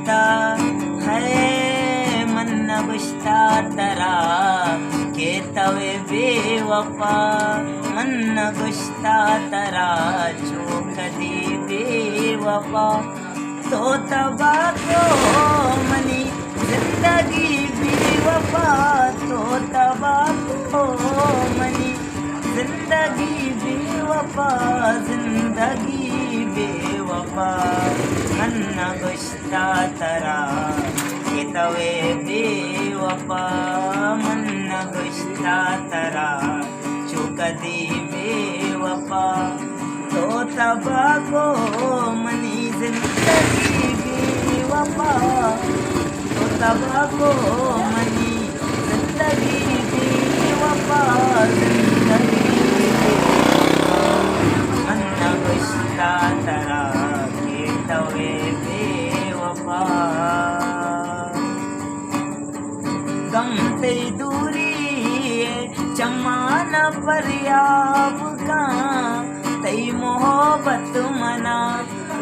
गुश्ता है मन न गुश्ता तरा के तवे बेवफा मन न गुश्ता तरा जो कदी बेवफा तो तबा को मनी जिंदगी बेवफा तो तबा को मनी जिंदगी बेवफा जिंदगी बेवफा मन न गुश्ता तरा के तवे बेवफा मन न गुश्ता तरा जो कदी बेवफा तो तबा को मनी जिंदगी बेवफा तो तबा को मनी जिंदगी बेवफा जिंदगी मन न गुश्ता तरा के तवे बेवफा गम ते दूरी चमान पर्याब का तई मोहब्बत मना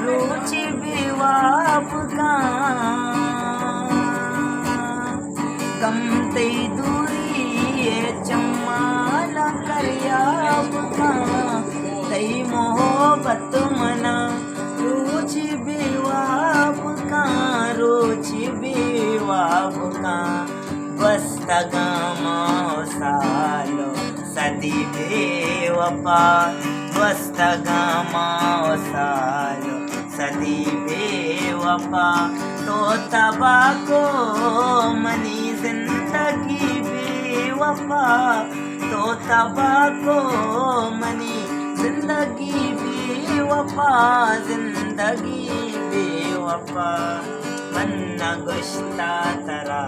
रुचि बेवाब का गम ते दूरी चमान पर्याब का तई मोहब्बत मना रुचि बेवाब का रुचि बेवाब का बस्तगामा सालो सदी बेवफा बस्तगामा सालो सदी बेवफा तो तबा को मनी जिंदगी बेवफा तो तबा को मनी जिंदगी बेवफा जिंदगी बेवफा मन न गुश्ता तरा